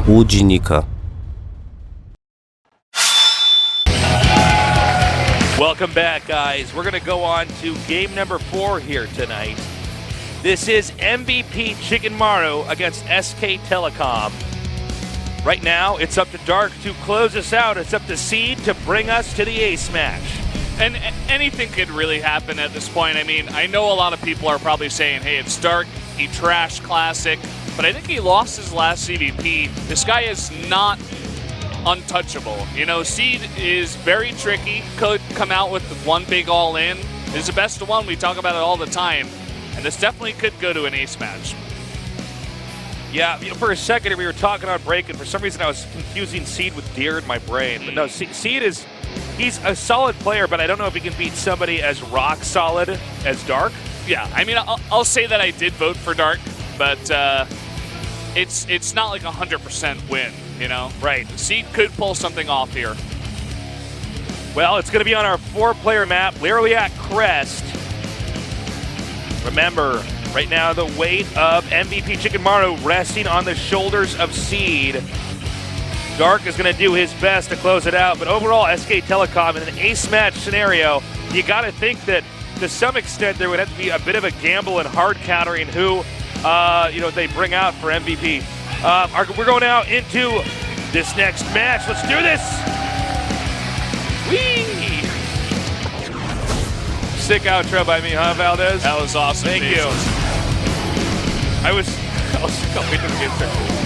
Łudzinika. Welcome back, guys. We're going to go on to game number 4 here tonight. This is MVP Chicken Maru against SK Telecom. Right now, it's up to Dark to close us out. It's up to Seed to bring us to the ace match. And anything could really happen at this point. I mean, I know a lot of people are probably saying, hey, it's Dark, he trashed Classic, but I think he lost his last CVP. This guy is not untouchable. You know, Seed is very tricky, could come out with one big all-in. It's the best of one, we talk about it all the time, and this definitely could go to an ace match. Yeah, you know, for a second we were talking on break, and for some reason I was confusing Seed with Deer in my brain. But no, Seed is, he's a solid player, but I don't know if he can beat somebody as rock solid as Dark. Yeah, I mean, I'll say that I did vote for Dark, but it's not like a 100% win, you know? Right. Seed could pull something off here. Well, it's going to be on our 4-player map, Lerilak Crest. Remember, right now the weight of MVP Chicken Maru resting on the shoulders of Seed. Dark is going to do his best to close it out, but overall, SK Telecom in an ace match scenario, you got to think that to some extent there would have to be a bit of a gamble in hard countering who they bring out for MVP. We're going out into this next match. Let's do this. Whee! Sick outro by me, huh, Valdez? That was awesome. Thank you. I was waiting for the game start.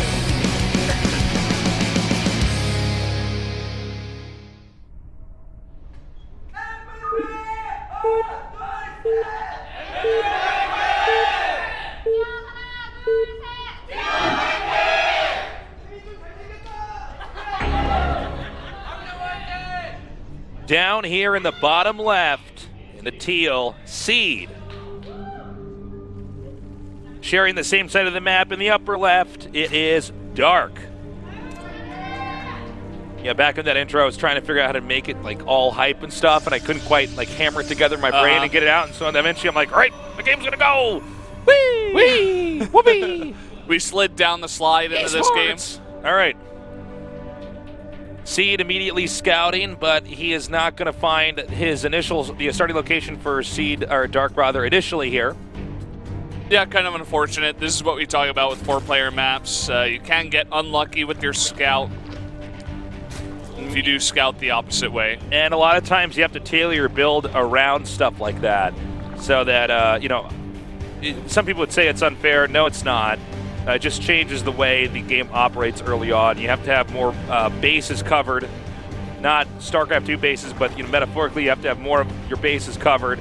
Down here in the bottom left, in the teal, Seed. Sharing the same side of the map in the upper left, it is Dark. Yeah, back in that intro, I was trying to figure out how to make it like all hype and stuff, and I couldn't quite like hammer it together in my brain and get it out. And so eventually I'm like, all right, the game's gonna go. Whee! Whee! Whoopee! We slid down the slide into this game. All right. Seed immediately scouting, but he is not going to find his the starting location for Seed, or Dark rather, initially here. Yeah, kind of unfortunate. This is what we talk about with 4-player maps. You can get unlucky with your scout if you do scout the opposite way. And a lot of times you have to tailor your build around stuff like that, so that, some people would say it's unfair. No, it's not. It just changes the way the game operates early on. You have to have more bases covered, not Starcraft 2 bases, but metaphorically you have to have more of your bases covered.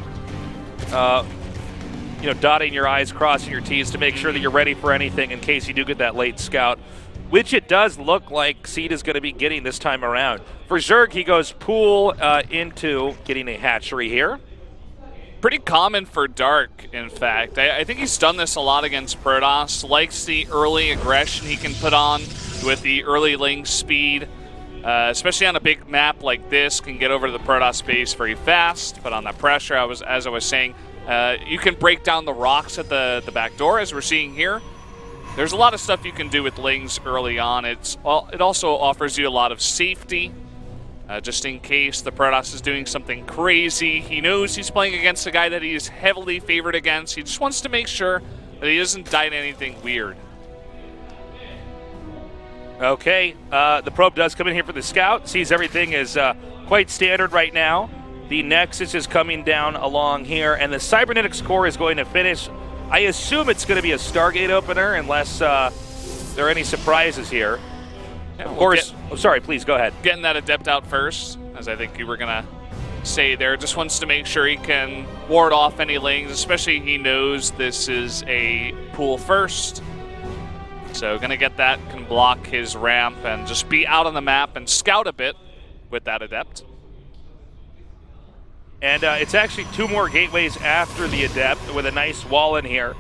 Dotting your I's, crossing your T's to make sure that you're ready for anything in case you do get that late scout, which it does look like Seed is going to be getting this time around. For Zerg, he goes pool into getting a hatchery here. Pretty common for Dark, in fact. I think he's done this a lot against Protoss. Likes the early aggression he can put on with the early link speed. Especially on a big map like this, can get over to the Protoss base very fast. But on that pressure, as I was saying, you can break down the rocks at the back door, as we're seeing here. There's a lot of stuff you can do with lings early on. It also offers you a lot of safety. Just in case the Protoss is doing something crazy. He knows he's playing against a guy that he is heavily favored against. He just wants to make sure that he doesn't die to anything weird. Okay, the probe does come in here for the scout. Sees everything is quite standard right now. The Nexus is coming down along here, and the Cybernetics core is going to finish. I assume it's going to be a Stargate opener, unless there are any surprises here. Yeah, of course. Sorry, please go ahead. Getting that Adept out first, as I think you were going to say there. Just wants to make sure he can ward off any lings, especially he knows this is a pool first. So going to get that, can block his ramp and just be out on the map and scout a bit with that Adept. And it's actually 2 more gateways after the Adept with a nice wall in here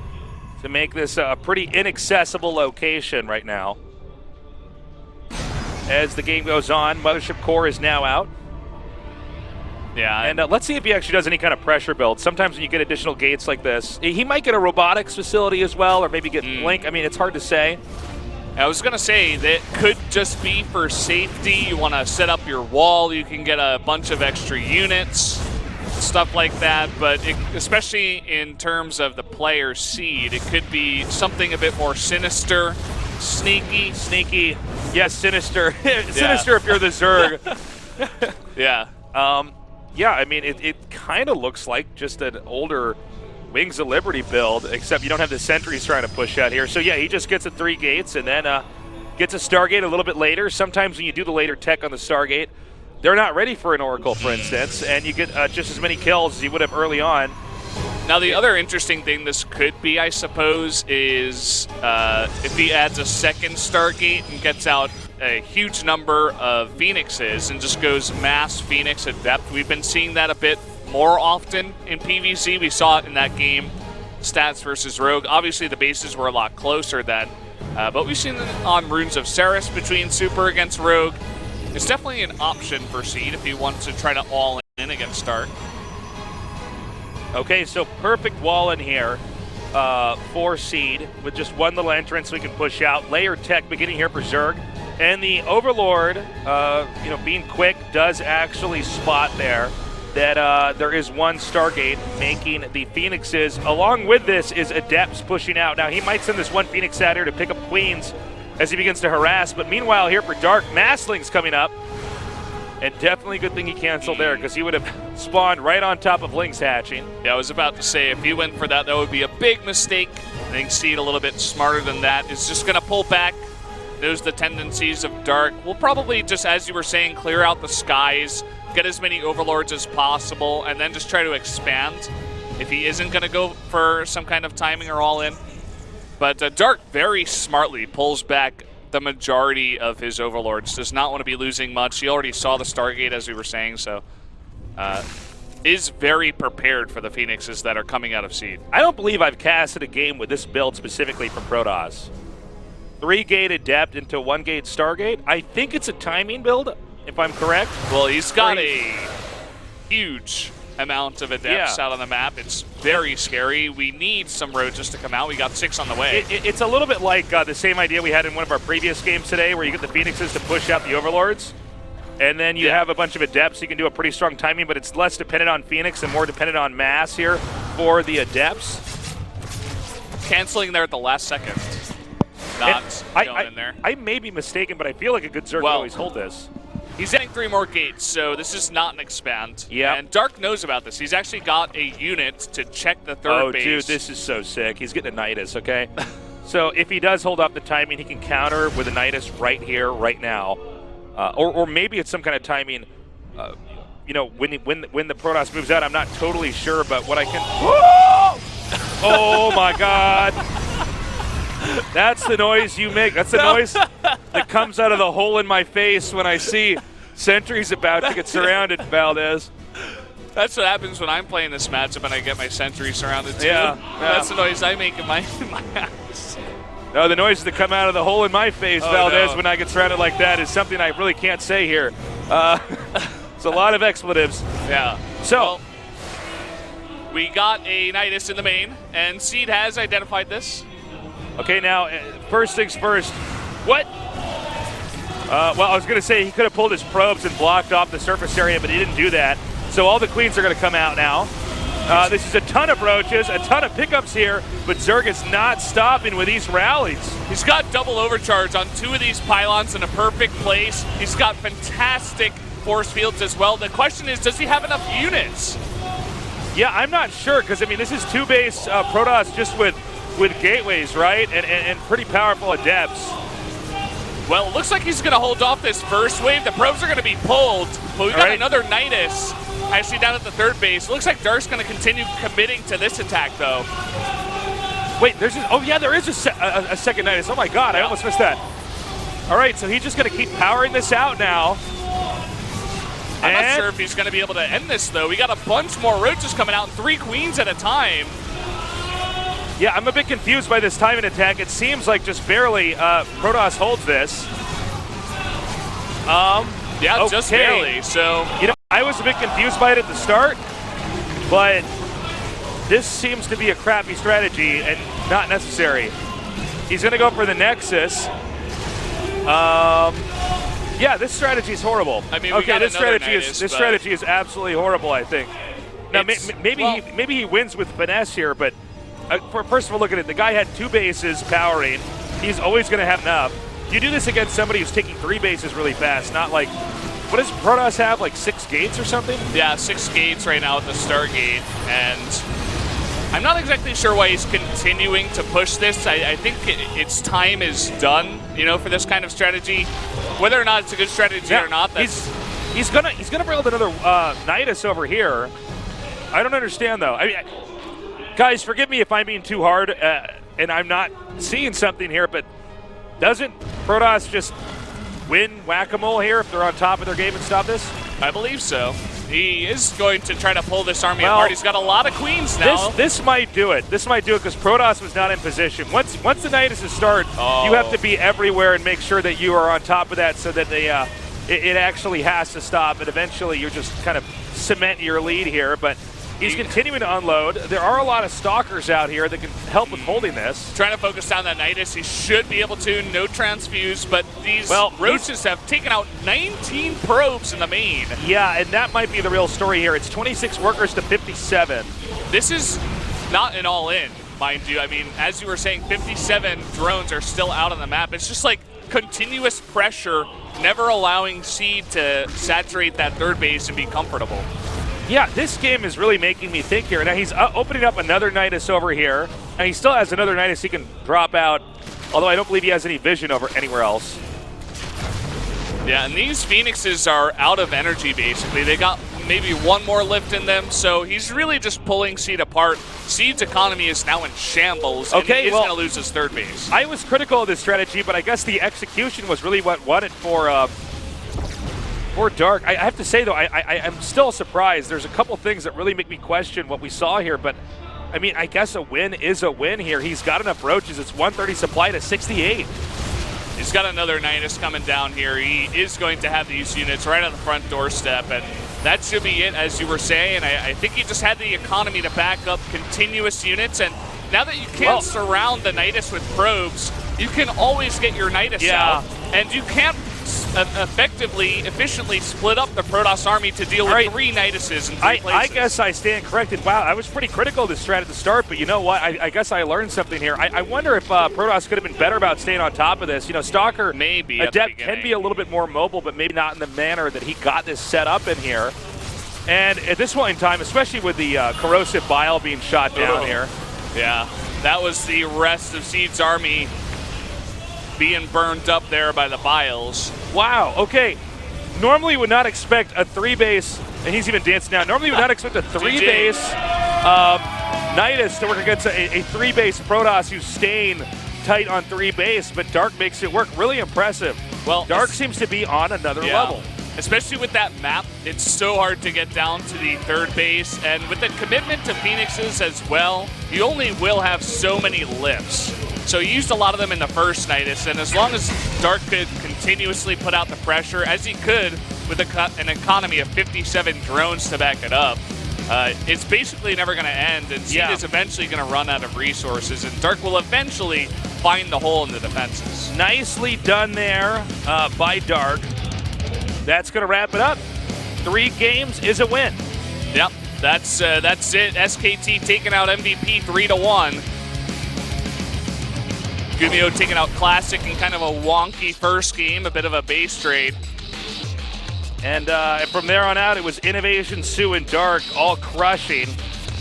to make this a pretty inaccessible location right now. As the game goes on, Mothership Core is now out. Yeah. And let's see if he actually does any kind of pressure build. Sometimes when you get additional gates like this, he might get a robotics facility as well, or maybe get Blink. I mean, it's hard to say. I was going to say, that could just be for safety. You want to set up your wall. You can get a bunch of extra units, stuff like that. But especially in terms of the player seed, it could be something a bit more sinister, sneaky. Sneaky. Yes, sinister. Sinister if you're the Zerg. Yeah. Yeah, I mean, it kind of looks like just an older Wings of Liberty build, except you don't have the sentries trying to push out here. So yeah, he just gets a 3 gates and then gets a Stargate a little bit later. Sometimes when you do the later tech on the Stargate, they're not ready for an Oracle, for instance, and you get just as many kills as you would have early on. Now the other interesting thing this could be, I suppose, is if he adds a second Stargate and gets out a huge number of Phoenixes and just goes mass Phoenix at depth. We've been seeing that a bit more often in PvZ. We saw it in that game, Stats versus Rogue. Obviously the bases were a lot closer then, but we've seen it on Runes of Ceres between Super against Rogue. It's definitely an option for Seed if he wants to try to all in against Stark. Okay, so perfect wall in here for Seed with just one little entrance we can push out. Layer tech beginning here for Zerg. And the Overlord, being quick, does actually spot there that there is one Stargate making the Phoenixes. Along with this is Adepts pushing out. Now, he might send this one Phoenix out here to pick up Queens as he begins to harass. But meanwhile, here for Dark, Massling's coming up. And definitely a good thing he canceled there, because he would have spawned right on top of Lynx hatching. Yeah, I was about to say, if he went for that, that would be a big mistake. I think Seed a little bit smarter than that. Is just going to pull back. Knows the tendencies of Dark. We'll probably just, as you were saying, clear out the skies, get as many Overlords as possible, and then just try to expand if he isn't going to go for some kind of timing or all in. But Dark very smartly pulls back the majority of his Overlords. Does not want to be losing much. He already saw the Stargate, as we were saying, so is very prepared for the Phoenixes that are coming out of Seed. I don't believe I've casted a game with this build specifically from Protoss. 3-gate Adept into 1-gate Stargate. I think it's a timing build, if I'm correct. Well, he's got a huge amount of Adepts out on the map. It's very scary. We need some Roaches to come out. We got 6 on the way. It's a little bit like the same idea we had in one of our previous games today, where you get the Phoenixes to push out the Overlords, and then you have a bunch of Adepts. You can do a pretty strong timing, but it's less dependent on Phoenix and more dependent on Mass here for the Adepts. Canceling there at the last second. Not going in there. I may be mistaken, but I feel like a good Zerg would always hold this. He's adding 3 more gates, so this is not an expand. Yeah. And Dark knows about this. He's actually got a unit to check the third base. Oh, dude, this is so sick. He's getting a Nidus, okay? So if he does hold up the timing, he can counter with a Nidus right here, right now. Or maybe it's some kind of timing, when the Protoss moves out. I'm not totally sure, but what I can... Oh, my God. That's the noise you make. That's the noise that comes out of the hole in my face when I see sentries about to get surrounded, Valdez. That's what happens when I'm playing this matchup and I get my sentry surrounded too. Yeah. That's the noise I make in my house. No, the noises that come out of the hole in my face, Valdez, when I get surrounded like that is something I really can't say here. It's a lot of expletives. Yeah. So... Well, we got a Nidus in the main, and Seed has identified this. Okay, now, first things first. What? Well, I was going to say he could have pulled his probes and blocked off the surface area, but he didn't do that. So all the Queens are going to come out now. This is a ton of Roaches, a ton of pickups here, but Zerg is not stopping with these rallies. He's got double overcharge on 2 of these pylons in a perfect place. He's got fantastic force fields as well. The question is, does he have enough units? Yeah, I'm not sure, because, I mean, this is 2-base Protoss just with gateways, right? And pretty powerful Adepts. Well, it looks like he's going to hold off this first wave. The probes are going to be pulled, but we've got another Nidus actually down at the 3rd base. It looks like Dark's going to continue committing to this attack, though. Wait, there is a second Nidus. Oh my God, I almost missed that. All right, so he's just going to keep powering this out now. I'm not sure if he's going to be able to end this, though. We got a bunch more Roaches coming out, 3 Queens at a time. Yeah, I'm a bit confused by this timing attack. It seems like just barely Protoss holds this. Yeah, okay. Just barely. So, I was a bit confused by it at the start, but this seems to be a crappy strategy and not necessary. He's going to go for the Nexus. Yeah, this strategy is horrible. I mean, this strategy is absolutely horrible, I think. Now, maybe he wins with finesse here, but first of all, look at it. The guy had 2 bases powering. He's always going to have enough. You do this against somebody who's taking 3 bases really fast, not like, what does Protoss have, like 6 gates or something? Yeah, 6 gates right now at the start gate, and I'm not exactly sure why he's continuing to push this. I think its time is done, for this kind of strategy. Whether or not it's a good strategy or not, he's gonna build another Nidus over here. I don't understand though. I mean, guys, forgive me if I'm being too hard and I'm not seeing something here, but doesn't Protoss just win whack-a-mole here if they're on top of their game and stop this? I believe so. He is going to try to pull this army apart. He's got a lot of queens now. This might do it. This might do it because Protoss was not in position. Once the Nidus start, you have to be everywhere and make sure that you are on top of that so that they it actually has to stop. And eventually, you're just kind of cementing your lead here. But he's continuing to unload. There are a lot of stalkers out here that can help with holding this. Trying to focus down that Nidus. He should be able to. No transfuse, but these roaches have taken out 19 probes in the main. Yeah, and that might be the real story here. It's 26 workers to 57. This is not an all-in, mind you. I mean, as you were saying, 57 drones are still out on the map. It's just like continuous pressure, never allowing Seed to saturate that third base and be comfortable. Yeah, this game is really making me think here. Now he's opening up another Nidus over here, and he still has another Nidus he can drop out, although I don't believe he has any vision over anywhere else. Yeah, and these Phoenixes are out of energy, basically. They got maybe one more lift in them, so he's really just pulling Seed apart. Seed's economy is now in shambles, and he is going to lose his third base. I was critical of this strategy, but I guess the execution was really what won it for Dark. I have to say, though, I'm still surprised. There's a couple things that really make me question what we saw here, but I mean, I guess a win is a win here. He's got enough roaches. It's 130 supply to 68. He's got another Nidus coming down here. He is going to have these units right on the front doorstep, and that should be it, as you were saying. I think he just had the economy to back up continuous units, and now that you can't surround the Nidus with probes, you can always get your Nidus out, and you can't efficiently split up the Protoss army to deal with 3 Niduses in 3 places. I guess I stand corrected. Wow, I was pretty critical of this strat at the start, but you know what? I guess I learned something here. I wonder if Protoss could have been better about staying on top of this. Stalker, maybe Adept can be a little bit more mobile, but maybe not in the manner that he got this set up in here. And at this point in time, especially with the corrosive bile being shot down here. Yeah, that was the rest of Seed's army being burned up there by the biles. Wow, okay. Normally you would not expect a 3-base, and he's even dancing now. Normally you would not expect a 3-base Nidus to work against a 3-base Protoss who's staying tight on 3-base, but Dark makes it work. Really impressive. Well, Dark seems to be on another level. Especially with that map, it's so hard to get down to the third base, and with the commitment to Phoenixes as well, you only will have so many lifts. So he used a lot of them in the first Nidus, and as long as Dark could continuously put out the pressure, as he could with an economy of 57 drones to back it up, it's basically never going to end, and Seed is eventually going to run out of resources, and Dark will eventually find the hole in the defenses. Nicely done there by Dark. That's going to wrap it up. 3 games is a win. Yep, that's it. SKT taking out MVP 3-1. Gumio taking out Classic in kind of a wonky first game, a bit of a base trade. And from there on out, it was Innovation, Sue, and Dark all crushing.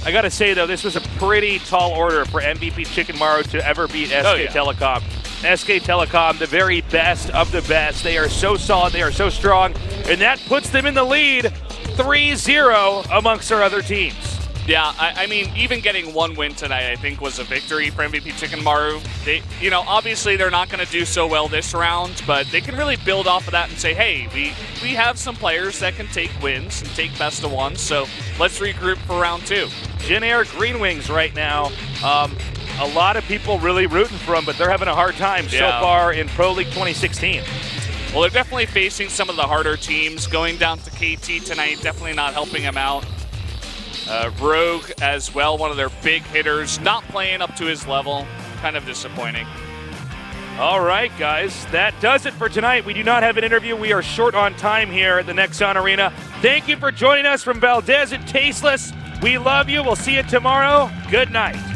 I got to say, though, this was a pretty tall order for MVP Chicken Maru to ever beat SK Telecom. SK Telecom, the very best of the best. They are so solid, they are so strong, and that puts them in the lead 3-0 amongst our other teams. Yeah, I mean, even getting 1 win tonight, I think, was a victory for MVP Chicken Maru. They, obviously they're not going to do so well this round, but they can really build off of that and say, hey, we have some players that can take wins and take best of 1, so let's regroup for round 2. Jin Air Green Wings right now. A lot of people really rooting for them, but they're having a hard time so far in Pro League 2016. Well, they're definitely facing some of the harder teams. Going down to KT tonight, definitely not helping them out. Rogue as well, one of their big hitters, not playing up to his level. Kind of disappointing. All right, guys, that does it for tonight. We do not have an interview. We are short on time here at the Nexon Arena. Thank you for joining us from Valdez and Tasteless. We love you. We'll see you tomorrow. Good night.